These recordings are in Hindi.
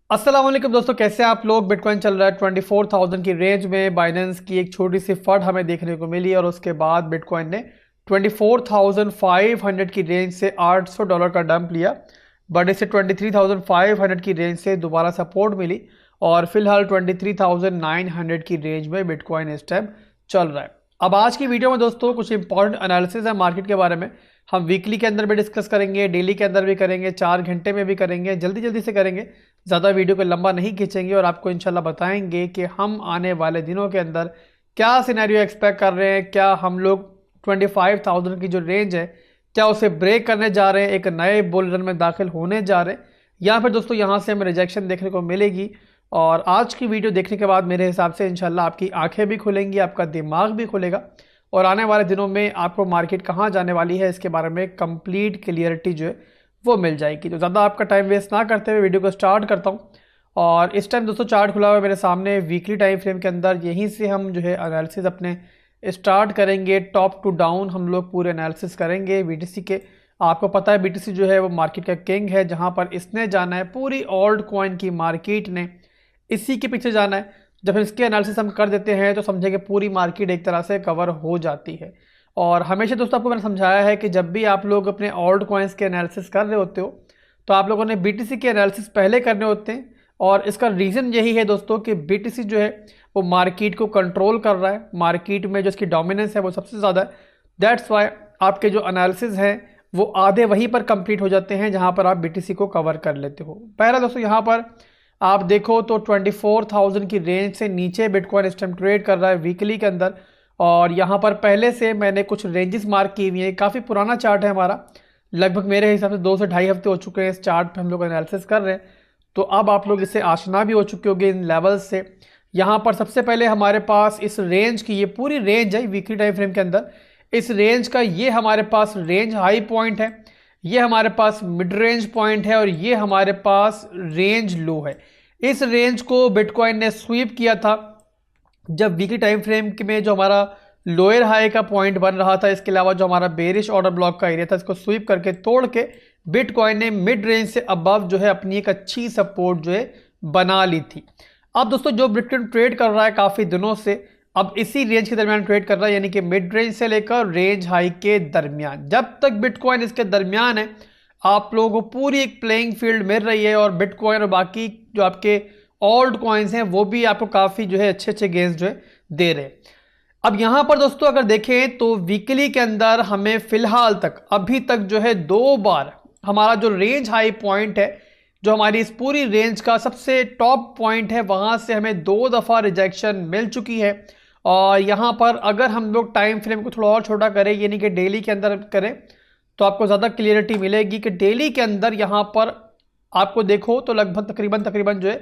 अस्सलाम वालेकुम दोस्तों, कैसे हैं आप लोग। बिटकॉइन चल रहा है 24,000 की रेंज में। बाइनेंस की एक छोटी सी फट हमें देखने को मिली और उसके बाद बिटकॉइन ने 24,500 की रेंज से $800 का डंप लिया। बट इसे 23,500 की रेंज से दोबारा सपोर्ट मिली और फिलहाल 23,900 की रेंज में बिटकॉइन इस टाइम चल रहा है। अब आज की वीडियो में दोस्तों कुछ इंपॉर्टेंट एनालिसिस है मार्केट के बारे में। हम वीकली के अंदर भी डिस्कस करेंगे, डेली के अंदर भी करेंगे, 4 घंटे में भी करेंगे, जल्दी जल्दी से करेंगे, ज़्यादा वीडियो को लंबा नहीं खींचेंगे और आपको इंशाल्लाह बताएंगे कि हम आने वाले दिनों के अंदर क्या सिनेरियो एक्सपेक्ट कर रहे हैं। क्या हम लोग 25,000 की जो रेंज है क्या उसे ब्रेक करने जा रहे हैं, एक नए बुल रन में दाखिल होने जा रहे हैं, या फिर दोस्तों यहाँ से हमें रिजेक्शन देखने को मिलेगी। और आज की वीडियो देखने के बाद मेरे हिसाब से इंशाल्लाह आपकी आंखें भी खुलेंगी, आपका दिमाग भी खुलेगा और आने वाले दिनों में आपको मार्केट कहाँ जाने वाली है इसके बारे में कंप्लीट क्लियरिटी जो है वो मिल जाएगी। तो ज़्यादा आपका टाइम वेस्ट ना करते हुए वीडियो को स्टार्ट करता हूँ। और इस टाइम दोस्तों चार्ट खुला हुआ है मेरे सामने वीकली टाइम फ्रेम के अंदर। यहीं से हम जो है एनालिसिस अपने स्टार्ट करेंगे। टॉप टू डाउन हम लोग पूरे एनालिसिस करेंगे बीटीसी के। आपको पता है बीटीसी जो है वो मार्केट का किंग है, जहाँ पर इसने जाना है, पूरी ओल्ड कॉइन की मार्केट ने इसी के पीछे जाना है। जब इसके एनालिसिस हम कर देते हैं तो समझे कि पूरी मार्केट एक तरह से कवर हो जाती है। और हमेशा दोस्तों आपको मैंने समझाया है कि जब भी आप लोग अपने ओल्ड कॉइन्स के एनालिसिस कर रहे होते हो तो आप लोगों ने बीटीसी के एनालिसिस पहले करने होते हैं। और इसका रीज़न यही है दोस्तों कि बीटीसी जो है वो मार्केट को कंट्रोल कर रहा है, मार्केट में जो इसकी डोमिनेंस है वो सबसे ज़्यादा है। दैट्स वाई आपके जो एनालिसिस हैं वो आधे वहीं पर कंप्लीट हो जाते हैं जहाँ पर आप बीटीसी को कवर कर लेते हो। पहला दोस्तों यहाँ पर आप देखो तो 24,000 की रेंज से नीचे बिटकॉइन इस टाइम ट्रेड कर रहा है वीकली के अंदर। और यहाँ पर पहले से मैंने कुछ रेंजेस मार्क की हुई है। काफ़ी पुराना चार्ट है हमारा, लगभग मेरे हिसाब से 2 से ढाई हफ्ते हो चुके हैं इस चार्ट पे हम लोग एनालिसिस कर रहे हैं। तो अब आप लोग इससे आशना भी हो चुके होंगे इन लेवल्स से। यहाँ पर सबसे पहले हमारे पास इस रेंज की ये पूरी रेंज है वीकली टाइम फ्रेम के अंदर। इस रेंज का ये हमारे पास रेंज हाई पॉइंट है, ये हमारे पास मिड रेंज पॉइंट है और ये हमारे पास रेंज लो है। इस रेंज को बिटकॉइन ने स्वीप किया था जब वीकली टाइम फ्रेम में जो हमारा लोअर हाई का पॉइंट बन रहा था। इसके अलावा जो हमारा बेरिश ऑर्डर ब्लॉक का एरिया था इसको स्वीप करके तोड़ के बिटकॉइन ने मिड रेंज से अबव जो है अपनी एक अच्छी सपोर्ट जो है बना ली थी। अब दोस्तों जो बिटकॉइन ट्रेड कर रहा है काफ़ी दिनों से, अब इसी रेंज के दरमियान ट्रेड कर रहा है, यानी कि मिड रेंज से लेकर रेंज हाई के दरमियान। जब तक बिटकॉइन इसके दरमियान है आप लोगों को पूरी एक प्लेइंग फील्ड मिल रही है और बिटकॉइन और बाकी जो आपके ओल्ड कॉइन्स हैं वो भी आपको काफ़ी जो है अच्छे अच्छे गेंस जो है दे रहे हैं। अब यहाँ पर दोस्तों अगर देखें तो वीकली के अंदर हमें फिलहाल तक अभी तक जो है 2 बार हमारा जो रेंज हाई पॉइंट है, जो हमारी इस पूरी रेंज का सबसे टॉप पॉइंट है, वहाँ से हमें 2 दफ़ा रिजेक्शन मिल चुकी है। और यहाँ पर अगर हम लोग टाइम फ्रेम को थोड़ा और छोटा करें, यानी कि डेली के अंदर करें, तो आपको ज़्यादा क्लियरिटी मिलेगी कि डेली के अंदर यहाँ पर आपको देखो तो लगभग तकरीबन जो है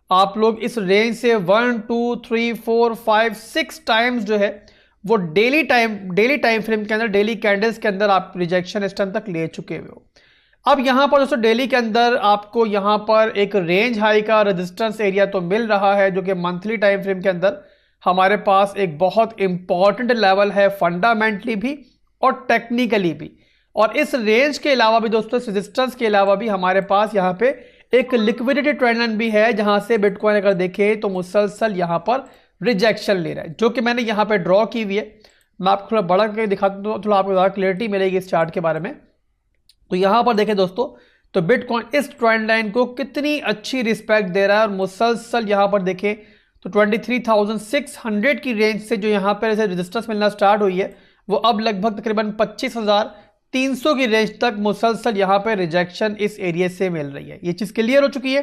आप लोग इस रेंज से 1 2 3 4 5 6 टाइम्स जो है वो डेली टाइम फ्रेम के अंदर, डेली कैंडल्स के अंदर आप रिजेक्शन इस टाइम तक ले चुके हुए हो। अब यहाँ पर दोस्तों डेली के अंदर आपको यहाँ पर एक रेंज हाई का रेजिस्टेंस एरिया तो मिल रहा है, जो कि मंथली टाइम फ्रेम के अंदर हमारे पास एक बहुत इंपॉर्टेंट लेवल है, फंडामेंटली भी और टेक्निकली भी। और इस रेंज के अलावा भी दोस्तों, रेजिस्टेंस के अलावा भी हमारे पास यहाँ पे एक लिक्विडिटी ट्रेंड लाइन भी है, जहां से बिटकॉइन अगर देखें तो मुसलसल यहां पर रिजेक्शन ले रहा है, जो कि मैंने यहां पे ड्रॉ की हुई है। मैं आपको थोड़ा बड़ा करके दिखाता हूं तो थोड़ा आपको ज़्यादा क्लियरिटी मिलेगी इस चार्ट के बारे में। तो यहां पर देखें दोस्तों तो बिटकॉइन इस ट्रेंड लाइन को कितनी अच्छी रिस्पेक्ट दे रहा है और मुसलसल यहां पर देखें तो 23,600 की रेंज से जो यहाँ पर रेजिस्टेंस मिलना स्टार्ट हुई है वो अब लगभग तकरीबन 25,300 की रेंज तक मुसलसल यहाँ पे रिजेक्शन इस एरिया से मिल रही है। ये चीज़ क्लियर हो चुकी है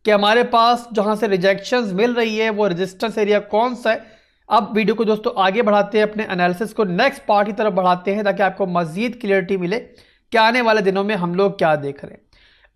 कि हमारे पास जहाँ से रिजेक्शंस मिल रही है वो रेजिस्टेंस एरिया कौन सा है। अब वीडियो को दोस्तों आगे बढ़ाते हैं, अपने एनालिसिस को नेक्स्ट पार्ट की तरफ बढ़ाते हैं ताकि आपको मजीद क्लियरिटी मिले कि आने वाले दिनों में हम लोग क्या देख रहे हैं।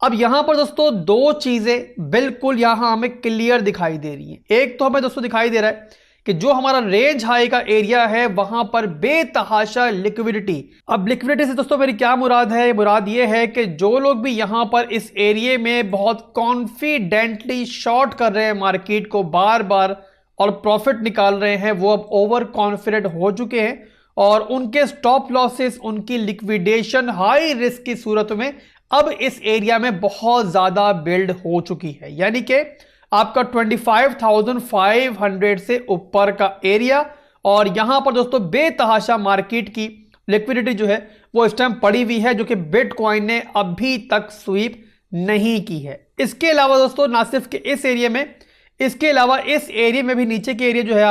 अब यहाँ पर दोस्तों 2 चीज़ें बिल्कुल यहाँ हमें क्लियर दिखाई दे रही हैं। एक तो हमें दोस्तों दिखाई दे रहा है कि जो हमारा रेंज हाई का एरिया है वहां पर बेतहाशा लिक्विडिटी। अब लिक्विडिटी से दोस्तों मेरी क्या मुराद है? मुराद ये है कि जो लोग भी यहां पर इस एरिया में बहुत कॉन्फिडेंटली शॉर्ट कर रहे हैं मार्केट को बार बार और प्रॉफिट निकाल रहे हैं, वो अब ओवर कॉन्फिडेंट हो चुके हैं और उनके स्टॉप लॉसेस, उनकी लिक्विडेशन हाई रिस्क की सूरत में अब इस एरिया में बहुत ज्यादा बिल्ड हो चुकी है। यानी कि आपका 25,500 से ऊपर का एरिया, और यहां पर दोस्तों बेतहाशा मार्केट की लिक्विडिटी जो है वो इस टाइम पड़ी हुई है, जो कि बिटकॉइन ने अभी तक स्वीप नहीं की है। इसके अलावा दोस्तों ना सिर्फ कि इस एरिया में, इसके अलावा इस एरिया में भी नीचे के एरिया जो है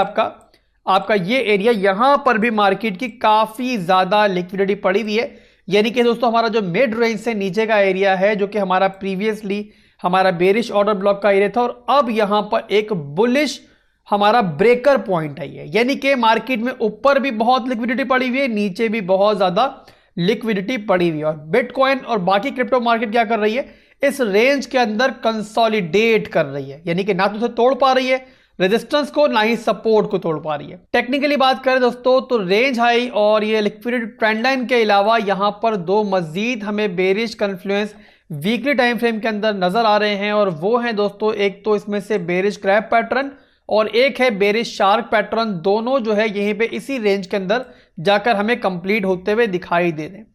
आपका ये एरिया, यहां पर भी मार्केट की काफी ज्यादा लिक्विडिटी पड़ी हुई है। यानी कि दोस्तों हमारा जो मिड रेंज से नीचे का एरिया है, जो कि हमारा प्रीवियसली हमारा बेरिश ऑर्डर ब्लॉक का एरिया था, और अब यहां पर एक बुलिश हमारा ब्रेकर पॉइंट है ये। यानी कि मार्केट में ऊपर भी बहुत लिक्विडिटी पड़ी हुई है, नीचे भी बहुत ज्यादा लिक्विडिटी पड़ी हुई है। और बिटकॉइन और बाकी क्रिप्टो मार्केट क्या कर रही है, इस रेंज के अंदर कंसोलिडेट कर रही है। यानी कि ना तो उसे तोड़ पा रही है रेजिस्टेंस को, ना ही सपोर्ट को तोड़ पा रही है। टेक्निकली बात करें दोस्तों तो रेंज हाई और ये लिक्विडिटी ट्रेंड लाइन के अलावा यहां पर दो मजीद हमें bearish confluence weekly time frame के अंदर नजर आ रहे हैं, और वो हैं दोस्तों, एक तो इसमें से बेरिश क्रैब पैटर्न और एक है बेरिश शार्क पैटर्न। दोनों जो है यहीं पे इसी रेंज के अंदर जाकर हमें कंप्लीट होते हुए दिखाई दे रहे हैं।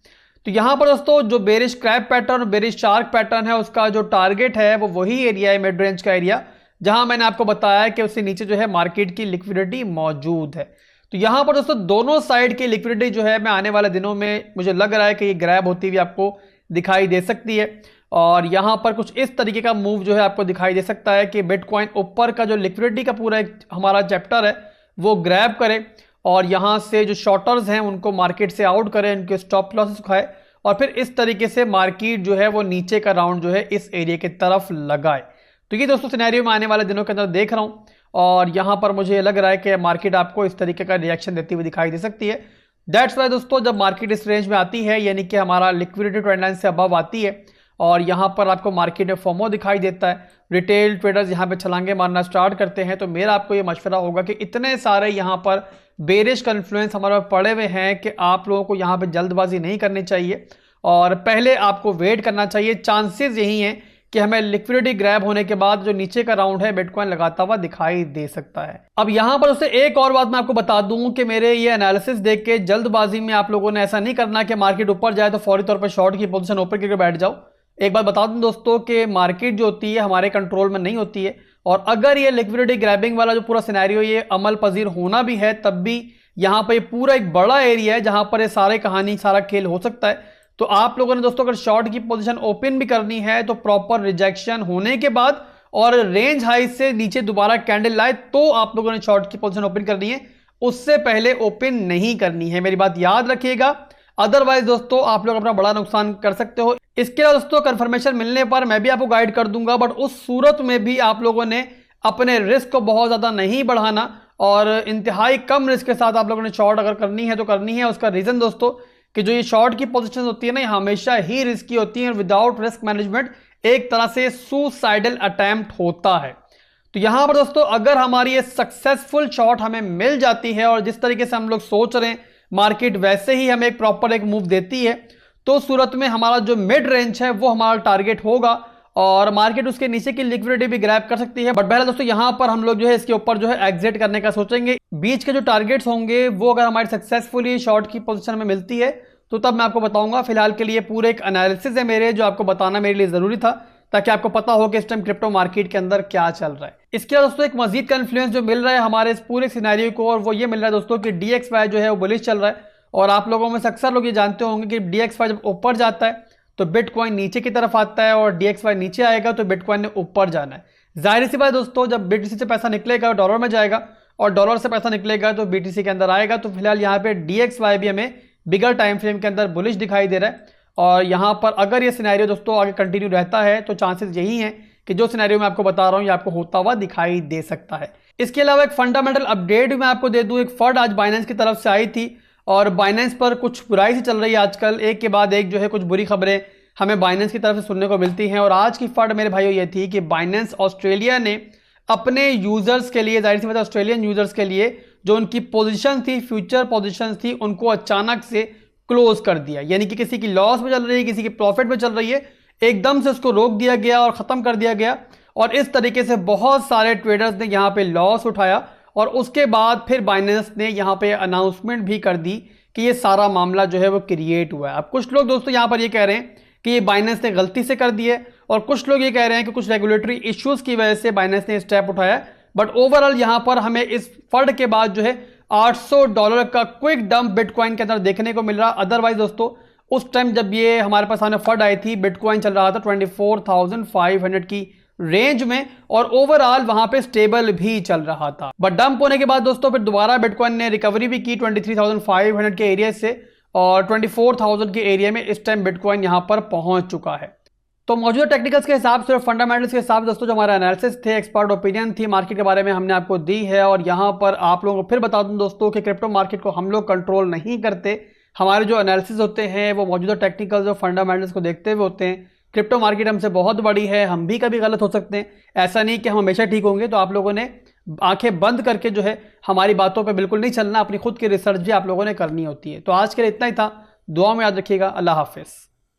तो यहां पर दोस्तों जो बेरिश क्रैब पैटर्न और बेरिश शार्क पैटर्न है, उसका जो टारगेट है वो वही एरिया है, मिड रेंज का एरिया, जहां मैंने आपको बताया कि उससे नीचे जो है मार्केट की लिक्विडिटी मौजूद है। तो यहां पर दोस्तों दोनों साइड की लिक्विडिटी जो है मैं आने वाले दिनों में मुझे लग रहा है कि ये ग्रैब होती हुई आपको दिखाई दे सकती है। और यहां पर कुछ इस तरीके का मूव जो है आपको दिखाई दे सकता है कि बिटकॉइन ऊपर का जो लिक्विडिटी का पूरा एक हमारा चैप्टर है वो ग्रैब करे, और यहां से जो शॉर्टर्स हैं उनको मार्केट से आउट करें, उनके स्टॉप लॉसेस खाए, और फिर इस तरीके से मार्केट जो है वो नीचे का राउंड जो है इस एरिया की तरफ लगाए। तो ये दोस्तों सिनेरियो में आने वाले दिनों के अंदर देख रहा हूं, और यहां पर मुझे लग रहा है कि मार्केट आपको इस तरीके का रिएक्शन देती हुई दिखाई दे सकती है। दैट्स वाई दोस्तों जब मार्केट इस रेंज में आती है, यानी कि हमारा लिक्विडिटी ट्रेंड लाइन से अबव आती है, और यहां पर आपको मार्केट में फोमो दिखाई देता है, रिटेल ट्रेडर्स यहां पे छलांगे मारना स्टार्ट करते हैं, तो मेरा आपको ये मशवरा होगा कि इतने सारे यहां पर बेरिश कन्फ्लुएंस हमारे पड़े हुए हैं कि आप लोगों को यहां पे जल्दबाजी नहीं करनी चाहिए, और पहले आपको वेट करना चाहिए। चांसेस यही हैं कि हमें लिक्विडिटी ग्रैब होने के बाद जो नीचे का राउंड है बिटकॉइन लगाता हुआ दिखाई दे सकता है। अब यहां पर उससे एक और बात मैं आपको बता दूं कि मेरे ये एनालिसिस देख के जल्दबाजी में आप लोगों ने ऐसा नहीं करना कि मार्केट ऊपर जाए तो फौरी तौर पर शॉर्ट की पोजीशन ओपन करके बैठ जाओ। एक बात बता दूं दोस्तों कि मार्केट जो होती है हमारे कंट्रोल में नहीं होती है, और अगर ये लिक्विडिटी ग्रैबिंग वाला जो पूरा सिनेरियो ये अमल पजीर होना भी है, तब भी यहां पर पूरा एक बड़ा एरिया है जहां पर ये सारे कहानी सारा खेल हो सकता है। तो आप लोगों ने दोस्तों अगर शॉर्ट की पोजीशन ओपन भी करनी है तो प्रॉपर रिजेक्शन होने के बाद और रेंज हाई से नीचे दोबारा कैंडल लाए तो आप लोगों ने शॉर्ट की पोजीशन ओपन करनी है, उससे पहले ओपन नहीं करनी है, मेरी बात याद रखिएगा। अदरवाइज दोस्तों आप लोग अपना बड़ा नुकसान कर सकते हो। इसके अलावा दोस्तों कंफर्मेशन मिलने पर मैं भी आपको गाइड कर दूंगा, बट उस सूरत में भी आप लोगों ने अपने रिस्क को बहुत ज्यादा नहीं बढ़ाना, और इंतहाई कम रिस्क के साथ आप लोगों ने शॉर्ट अगर करनी है तो करनी है। उसका रीजन दोस्तों कि जो ये शॉर्ट की पोजीशन होती है ना, ये हमेशा ही रिस्की होती है, विदाउट रिस्क मैनेजमेंट एक तरह से सुसाइडल अटेम्प्ट होता है। तो यहां पर दोस्तों अगर हमारी ये सक्सेसफुल शॉर्ट हमें मिल जाती है, और जिस तरीके से हम लोग सोच रहे हैं मार्केट वैसे ही हमें एक प्रॉपर एक मूव देती है, तो सूरत में हमारा जो मिड रेंज है वो हमारा टारगेट होगा, और मार्केट उसके नीचे की लिक्विडिटी भी ग्रैब कर सकती है। बट पहले दोस्तों यहां पर हम लोग जो है इसके ऊपर जो है एग्जिट करने का सोचेंगे। बीच के जो टारगेट्स होंगे वो अगर हमारी सक्सेसफुली शॉर्ट की पोजीशन में मिलती है तो तब मैं आपको बताऊंगा। फिलहाल के लिए पूरे एक एनालिसिस है मेरे, जो आपको बताना मेरे लिए जरूरी था, ताकि आपको पता हो कि इस टाइम क्रिप्टो मार्केट के अंदर क्या चल रहा है। इसके बाद दोस्तों एक मजीद का इन्फ्लुएंस जो मिल रहा है हमारे इस पूरे सिनेरियो को, और वो ये मिल रहा है दोस्तों कि DXY जो है वो बुलिश चल रहा है, और आप लोगों में से अक्सर लोग ये जानते होंगे कि DXY जब ऊपर जाता है तो बिटकॉइन नीचे की तरफ आता है, और DXY नीचे आएगा तो बिटकॉइन ने ऊपर जाना है। जाहिर सी बात दोस्तों, जब BTC से पैसा निकलेगा डॉलर में जाएगा, और डॉलर से पैसा निकलेगा तो BTC के अंदर आएगा। तो फिलहाल यहाँ पे DXY भी हमें बिगर टाइम फ्रेम के अंदर बुलिश दिखाई दे रहा है, और यहां पर अगर ये सिनेरियो दोस्तों आगे कंटिन्यू रहता है तो चांसेस यही हैं कि जो सिनेरियो मैं आपको बता रहा हूं ये आपको होता हुआ दिखाई दे सकता है। इसके अलावा एक फंडामेंटल अपडेट भी मैं आपको दे दूं। एक फंड आज बाइनेंस की तरफ से आई थी, और बाइनेंस पर कुछ बुराई से चल रही है आजकल, एक के बाद एक जो है कुछ बुरी खबरें हमें बाइनेंस की तरफ से सुनने को मिलती हैं। और आज की फंड मेरे भाइयों ये थी कि बाइनेंस ऑस्ट्रेलिया ने अपने यूजर्स के लिए, जाहिर सी बात है ऑस्ट्रेलियन यूजर्स के लिए जो उनकी पोजीशन थी, फ्यूचर पोजीशन थी, उनको अचानक से क्लोज कर दिया। यानी कि किसी की लॉस में चल रही है, किसी की प्रॉफिट में चल रही है, एकदम से उसको रोक दिया गया और खत्म कर दिया गया। और इस तरीके से बहुत सारे ट्रेडर्स ने यहाँ पे लॉस उठाया, और उसके बाद फिर बाइनेंस ने यहाँ पे अनाउंसमेंट भी कर दी कि ये सारा मामला जो है वो क्रिएट हुआ है। अब कुछ लोग दोस्तों यहाँ पर ये कह रहे हैं कि ये बाइनेंस ने गलती से कर दिए, और कुछ लोग ये कह रहे हैं कि कुछ रेगुलेटरी इश्यूज की वजह से बाइनेंस ने स्टेप उठाया। बट ओवरऑल यहाँ पर हमें इस फंड के बाद जो है $800 का क्विक डंप बिटकॉइन के अंदर देखने को मिल रहा। अदरवाइज दोस्तों उस टाइम जब ये हमारे पास सामने फंड आई थी, बिटकॉइन चल रहा था 24,500 की रेंज में, और ओवरऑल वहां पे स्टेबल भी चल रहा था। बट डंप होने के बाद दोस्तों फिर दोबारा बिटकॉइन ने रिकवरी भी की 23,500 के एरिया से, और 24,000 के एरिया में इस टाइम बिटकॉइन यहां पर पहुंच चुका है। तो मौजूदा टेक्निकल्स के हिसाब से और फंडामेंटल्स के हिसाब से दोस्तों जो हमारा एनालिसिस थे, एक्सपर्ट ओपिनियन थी मार्केट के बारे में, हमने आपको दी है। और यहां पर आप लोगों को फिर बता दूं दोस्तों कि क्रिप्टो मार्केट को हम लोग कंट्रोल नहीं करते। हमारे जो एनालिसिस होते हैं वो मौजूदा टेक्निकल्स और फंडामेंटल्स को देखते हुए होते हैं। क्रिप्टो मार्केट हमसे बहुत बड़ी है, हम भी कभी गलत हो सकते हैं, ऐसा नहीं कि हम हमेशा ठीक होंगे। तो आप लोगों ने आंखें बंद करके जो है हमारी बातों पे बिल्कुल नहीं चलना, अपनी खुद की रिसर्च भी आप लोगों ने करनी होती है। तो आज के लिए इतना ही था, दुआ में याद रखिएगा। अल्लाह हाफिज़।